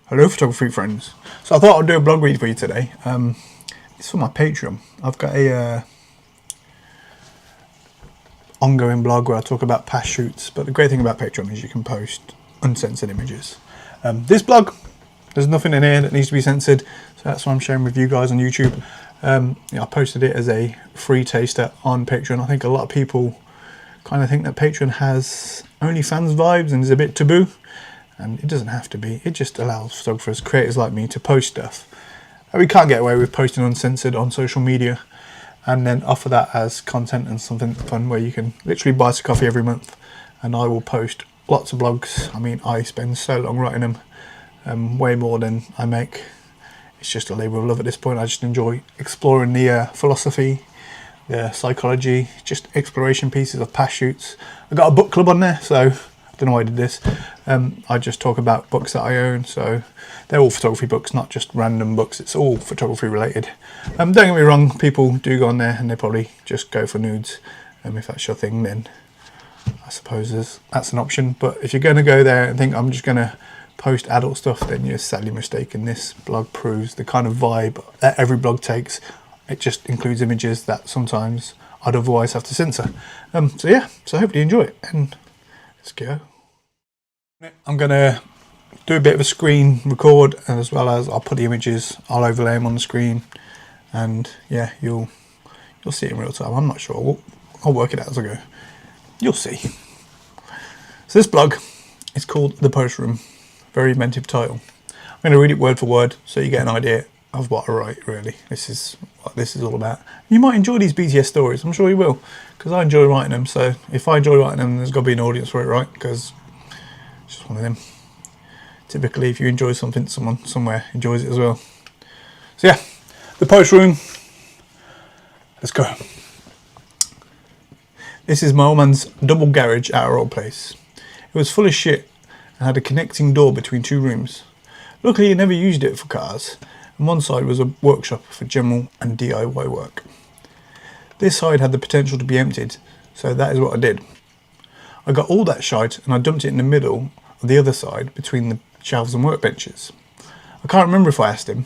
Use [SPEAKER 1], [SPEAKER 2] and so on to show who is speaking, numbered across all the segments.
[SPEAKER 1] Hello photography friends. So I thought I'd do a blog read for you today. It's for my Patreon. I've got a ongoing blog where I talk about past shoots, but the great thing about Patreon is you can post uncensored images. This blog, there's nothing in here that needs to be censored, so that's why I'm sharing with you guys on YouTube. I posted it as a free taster on Patreon. I think a lot of people kind of think that Patreon has OnlyFans vibes and is a bit taboo. And it doesn't have to be. It just allows photographers, creators like me, to post stuff that we can't get away with posting uncensored on social media, and then offer that as content and something fun where you can literally buy us a coffee every month and I will post lots of blogs. I mean, I spend so long writing them, way more than I make. It's just a labour of love at this point. I just enjoy exploring the philosophy, the psychology, just exploration pieces of past shoots. I've got a book club on there, so I don't know why I did this. I just talk about books that I own, so they're all photography books, not just random books. It's all photography related. Don't get me wrong, people do go on there and they probably just go for nudes. If that's your thing, then I suppose that's an option. But if you're going to go there and think I'm just going to post adult stuff, then you're sadly mistaken. This blog proves the kind of vibe that every blog takes. It just includes images that sometimes I'd otherwise have to censor. So yeah, so hopefully you enjoy it, and let's go. I'm going to do a bit of a screen record, as well as I'll put the images, I'll overlay them on the screen, and yeah, you'll see it in real time. I'm not sure, I'll work it out as I go. You'll see. So this blog is called The Post Room. Very inventive title. I'm going to read it word for word so you get an idea of what I write, really. This is what this is all about. You might enjoy these BTS stories, I'm sure you will, because I enjoy writing them. So if I enjoy writing them, there's got to be an audience for it, right? Because it's just one of them. Typically, if you enjoy something, someone somewhere enjoys it as well. So yeah, The Post Room. Let's go. This is my old man's double garage at our old place. It was full of shit and had a connecting door between two rooms. Luckily, he never used it for cars, and one side was a workshop for general and DIY work. This side had the potential to be emptied, so that is what I did. I got all that shite and I dumped it in the middle of the other side between the shelves and workbenches. I can't remember if I asked him.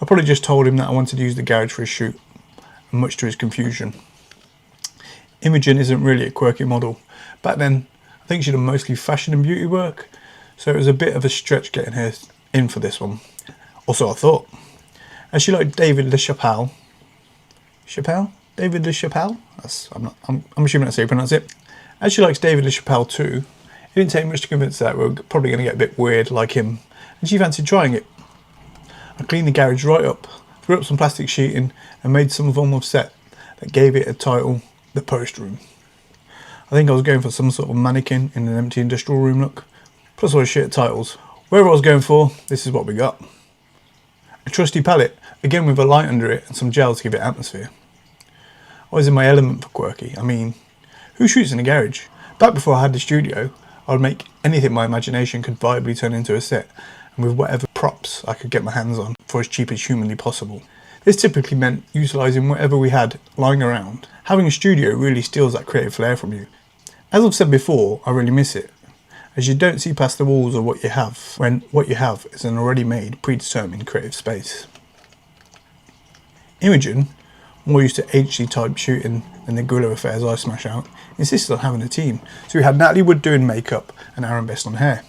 [SPEAKER 1] I probably just told him that I wanted to use the garage for his shoot, and much to his confusion. Immogen isn't really a quirky model. Back then, I think she'd done mostly fashion and beauty work, so it was a bit of a stretch getting her in for this one. Also, I thought. As she liked David LaChapelle, David LaChapelle? I'm assuming that's how you pronounce it. As she likes David LaChapelle too, it didn't take much to convince her that we're probably going to get a bit weird like him, and she fancied trying it. I cleaned the garage right up, threw up some plastic sheeting, and made some form of set that gave it a title, The Post Room. I think I was going for some sort of mannequin in an empty industrial room look, plus all the shit titles. Wherever I was going for, this is what we got. A trusty palette, again with a light under it and some gel to give it atmosphere. I was in my element for quirky. I mean, who shoots in a garage? Back before I had the studio, I would make anything my imagination could viably turn into a set, and with whatever props I could get my hands on for as cheap as humanly possible. This typically meant utilising whatever we had lying around. Having a studio really steals that creative flair from you. As I've said before, I really miss it, as you don't see past the walls of what you have, when what you have is an already made, predetermined creative space. Immogen, more used to HD type shooting than the guerrilla affairs I smash out, insisted on having a team, so we had Natalie Wood doing makeup and Arron best on hair.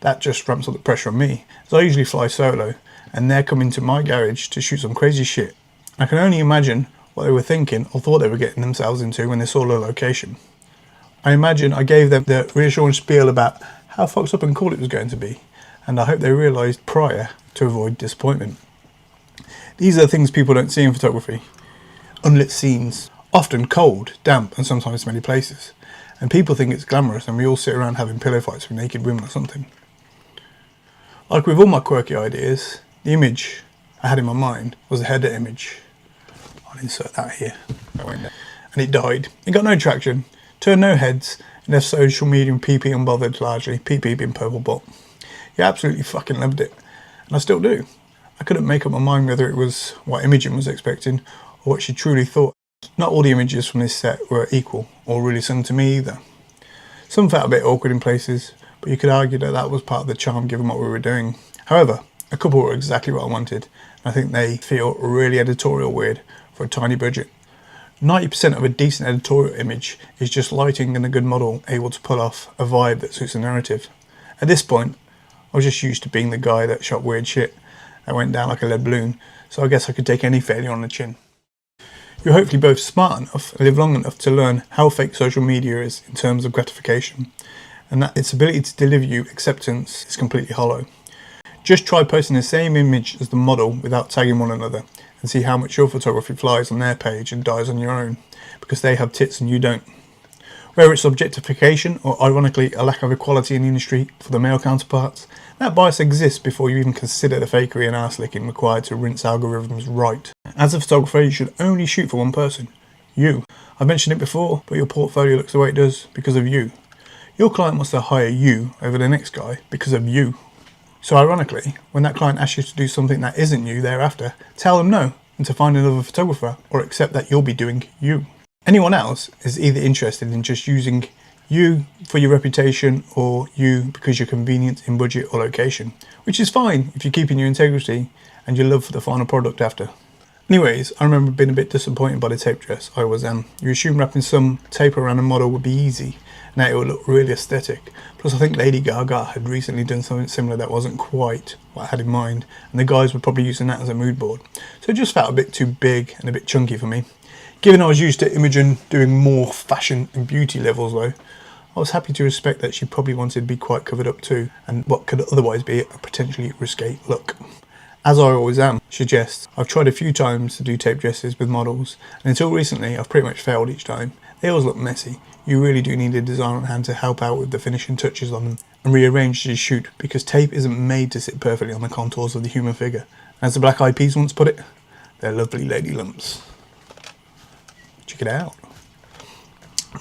[SPEAKER 1] That just ramps up the pressure on me, as I usually fly solo, and they're coming to my garage to shoot some crazy shit. I can only imagine what they were thinking or thought they were getting themselves into when they saw the location. I imagine I gave them the reassuring spiel about how fucked up and cool it was going to be, and I hope they realised prior to avoid disappointment. These are things people don't see in photography. Unlit scenes, often cold, damp and sometimes smelly places, and people think it's glamorous and we all sit around having pillow fights with naked women or something. Like with all my quirky ideas, the image I had in my mind was a header image. I'll insert that here. And it died. It got no traction, turned no heads, and left social media and PP unbothered largely, PP being purple bot. Yeah, absolutely fucking loved it, and I still do. I couldn't make up my mind whether it was what Immogen was expecting or what she truly thought. Not all the images from this set were equal or really sung to me either. Some felt a bit awkward in places, but you could argue that that was part of the charm given what we were doing. However, a couple were exactly what I wanted, and I think they feel really editorial weird for a tiny budget. 90% of a decent editorial image is just lighting and a good model able to pull off a vibe that suits the narrative. At this point, I was just used to being the guy that shot weird shit that went down like a lead balloon, so I guess I could take any failure on the chin. You're hopefully both smart enough and live long enough to learn how fake social media is in terms of gratification, and that its ability to deliver you acceptance is completely hollow. Just try posting the same image as the model without tagging one another and see how much your photography flies on their page and dies on your own, because they have tits and you don't. Whether it's objectification or ironically a lack of equality in the industry for the male counterparts, that bias exists before you even consider the fakery and ass licking required to rinse algorithms right. As a photographer, you should only shoot for one person, you. I've mentioned it before, but your portfolio looks the way it does because of you. Your client wants to hire you over the next guy because of you. So ironically, when that client asks you to do something that isn't you thereafter, tell them no and to find another photographer, or accept that you'll be doing you. Anyone else is either interested in just using you for your reputation or you because you're convenient in budget or location, which is fine if you're keeping your integrity and your love for the final product after. Anyways, I remember being a bit disappointed by the tape dress. I was You assume wrapping some tape around a model would be easy and that it would look really aesthetic. Plus I think Lady Gaga had recently done something similar that wasn't quite what I had in mind, and the guys were probably using that as a mood board. So it just felt a bit too big and a bit chunky for me. Given I was used to Immogen doing more fashion and beauty levels though, I was happy to respect that she probably wanted to be quite covered up too, and what could otherwise be a potentially risque look. As I always am, suggests, I've tried a few times to do tape dresses with models, and until recently I've pretty much failed each time. They always look messy. You really do need a designer on hand to help out with the finishing touches on them and rearrange as you shoot, because tape isn't made to sit perfectly on the contours of the human figure. As the Black Eyed Peas once put it, they're lovely lady lumps. Check it out.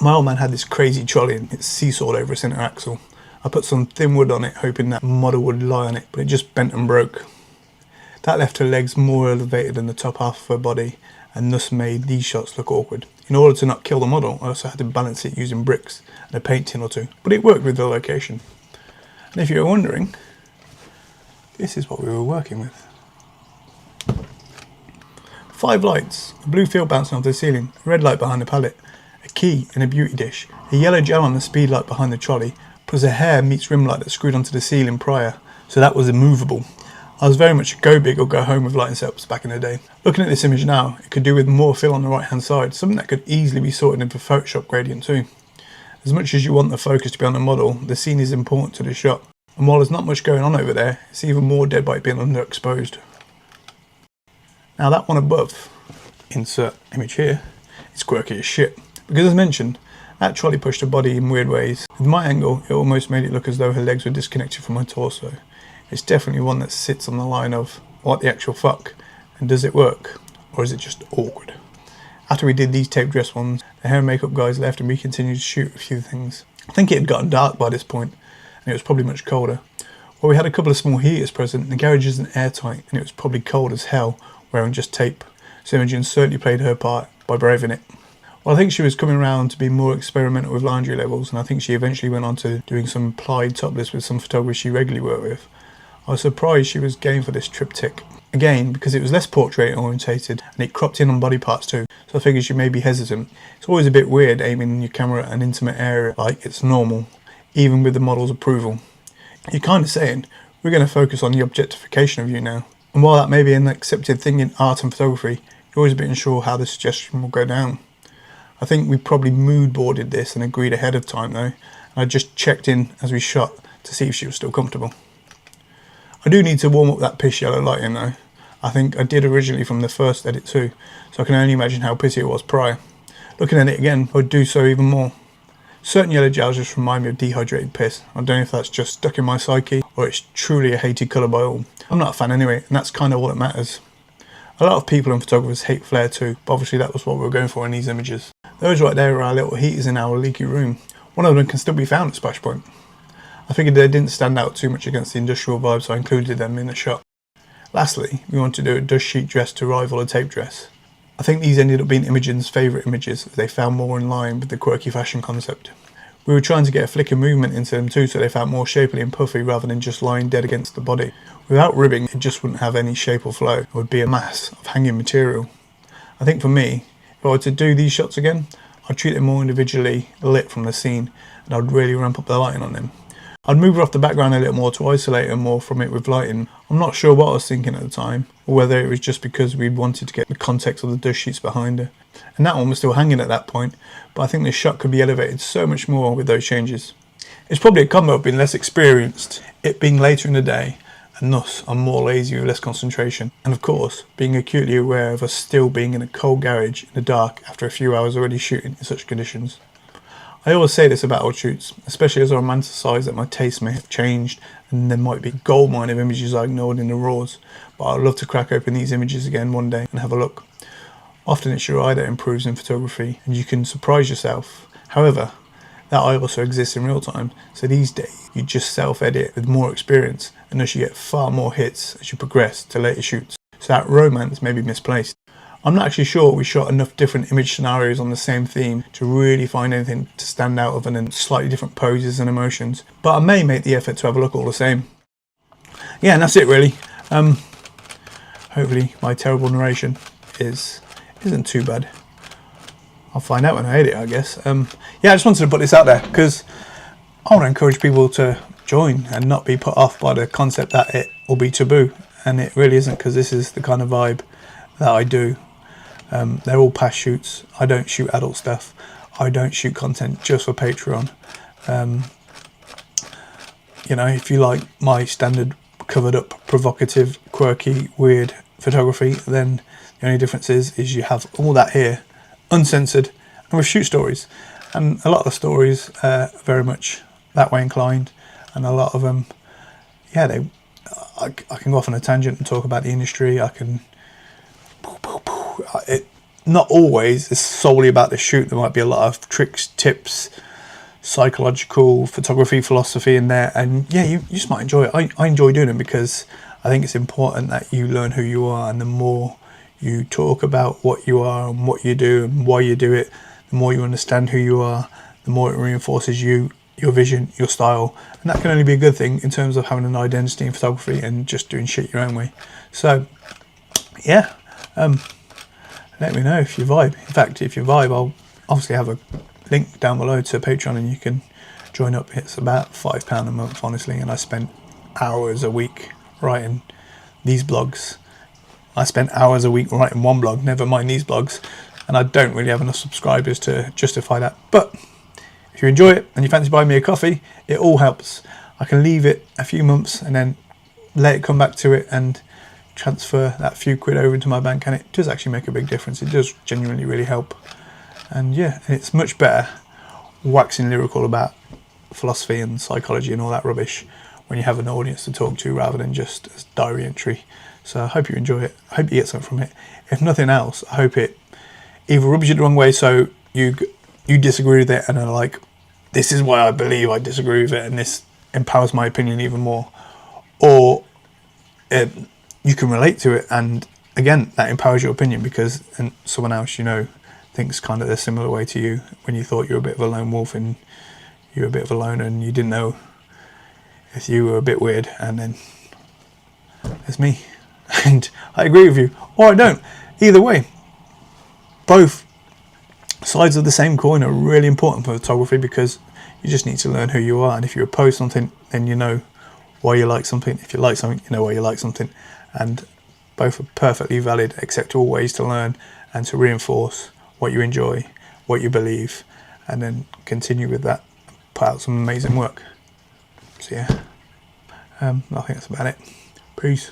[SPEAKER 1] My old man had this crazy trolley and it seesawed over a centre axle. I put some thin wood on it hoping that model would lie on it, but it just bent and broke. That left her legs more elevated than the top half of her body, and thus made these shots look awkward. In order to not kill the model, I also had to balance it using bricks and a paint tin or two, but it worked with the location. And if you're wondering, this is what we were working with. 5 lights, a blue field bouncing off the ceiling, a red light behind the pallet, a key in a beauty dish, a yellow gel on the speed light behind the trolley, plus a hair meets rim light that screwed onto the ceiling prior, so that was immovable. I was very much a go big or go home with lighting setups back in the day. Looking at this image now, it could do with more fill on the right hand side, something that could easily be sorted into Photoshop gradient too. As much as you want the focus to be on the model, the scene is important to the shot, and while there's not much going on over there, it's even more dead by it being underexposed. Now that one above, insert image here, it's quirky as shit, because as mentioned, that trolley pushed her body in weird ways. With my angle, it almost made it look as though her legs were disconnected from her torso. It's definitely one that sits on the line of, what the actual fuck, and does it work, or is it just awkward? After we did these tape dress ones, the hair and makeup guys left and we continued to shoot a few things. I think it had gotten dark by this point, and it was probably much colder. Well, we had a couple of small heaters present, and the garage isn't airtight, and it was probably cold as hell, wearing just tape, so Immogen certainly played her part by braving it. Well, I think she was coming around to be more experimental with laundry levels, and I think she eventually went on to doing some applied topless with some photographers she regularly worked with. I was surprised she was game for this triptych. Again, because it was less portrait orientated and it cropped in on body parts too, so I figured she may be hesitant. It's always a bit weird aiming your camera at an intimate area like it's normal, even with the model's approval. You're kind of saying, we're going to focus on the objectification of you now. And while that may be an accepted thing in art and photography, you're always a bit unsure how the suggestion will go down. I think we probably mood boarded this and agreed ahead of time though, and I just checked in as we shot to see if she was still comfortable. I do need to warm up that piss yellow lighting though. I think I did originally from the first edit too, so I can only imagine how pissy it was prior. Looking at it again, I would do so even more. Certain yellow gels just remind me of dehydrated piss. I don't know if that's just stuck in my psyche or it's truly a hated colour by all. I'm not a fan anyway, and that's kind of all that matters. A lot of people and photographers hate flare too, but obviously that was what we were going for in these images. Those right there are our little heaters in our leaky room. One of them can still be found at Splash Point. I figured they didn't stand out too much against the industrial vibe, so I included them in the shot. Lastly, we wanted to do a dust sheet dress to rival a tape dress. I think these ended up being Immogen's favourite images as they fell more in line with the quirky fashion concept. We were trying to get a flicker movement into them too, so they felt more shapely and puffy rather than just lying dead against the body. Without ribbing, it just wouldn't have any shape or flow. It would be a mass of hanging material. I think for me, if I were to do these shots again, I'd treat them more individually lit from the scene, and I'd really ramp up the lighting on them. I'd move off the background a little more to isolate them more from it with lighting. I'm not sure what I was thinking at the time, or whether it was just because we wanted to get the context of the dust sheets behind her. And that one was still hanging at that point, but I think the shot could be elevated so much more with those changes. It's probably a combo of being less experienced, it being later in the day, and thus I'm more lazy with less concentration, and of course being acutely aware of us still being in a cold garage in the dark after a few hours already shooting in such conditions. I always say this about old shoots, especially as I romanticise that my taste may have changed and there might be a goldmine of images I ignored in the raws, but I'd love to crack open these images again one day and have a look. Often it's your eye that improves in photography and you can surprise yourself. However, that eye also exists in real time, so these days you just self-edit with more experience and thus you get far more hits as you progress to later shoots, so that romance may be misplaced. I'm not actually sure we shot enough different image scenarios on the same theme to really find anything to stand out other than slightly different poses and emotions, but I may make the effort to have a look all the same. Yeah, and that's it really. Hopefully my terrible narration isn't too bad. I'll find out when I edit, I guess. Yeah, I just wanted to put this out there because I want to encourage people to join and not be put off by the concept that it will be taboo, and it really isn't, because this is the kind of vibe that I do. They're all past shoots. I don't shoot adult stuff. I don't shoot content just for Patreon. You know, if you like my standard covered up, provocative, quirky, weird photography, then the only difference is you have all that here, uncensored, and with shoot stories. And a lot of the stories are very much that way inclined, and a lot of them, yeah, I can go off on a tangent and talk about the industry. I can not always is solely about the shoot. There might be a lot of tricks, tips, psychological photography, philosophy in there, and yeah, you just might enjoy it. I enjoy doing it because I think it's important that you learn who you are, and the more you talk about what you are and what you do and why you do it, the more you understand who you are, the more it reinforces you, your vision, your style, and that can only be a good thing in terms of having an identity in photography and just doing shit your own way. So yeah, let me know if you vibe. In fact, if you vibe, I'll obviously have a link down below to Patreon and you can join up. It's about £5 a month, honestly, and I spent hours a week writing these blogs. I spent hours a week writing one blog, never mind these blogs, and I don't really have enough subscribers to justify that. But if you enjoy it and you fancy buying me a coffee, it all helps. I can leave it a few months and then let it come back to it and transfer that few quid over into my bank, and it does actually make a big difference. It does genuinely really help. And yeah, it's much better waxing lyrical about philosophy and psychology and all that rubbish when you have an audience to talk to rather than just as diary entry. So I hope you enjoy it. I hope you get something from it. If nothing else, I hope it either rubs you the wrong way, so you disagree with it and are like, this is why I believe I disagree with it and this empowers my opinion even more, or you can relate to it and again that empowers your opinion because someone else you know thinks kind of a similar way to you when you thought you were a bit of a lone wolf and you were a bit of a loner and you didn't know if you were a bit weird, and then there's me and I agree with you or I don't. Either way, both sides of the same coin are really important for photography because you just need to learn who you are, and if you oppose something then you know why you like something. If you like something, you know why you like something, and both are perfectly valid, acceptable ways to learn and to reinforce what you enjoy, what you believe, and then continue with that, put out some amazing work. So yeah, I think that's about it. Peace.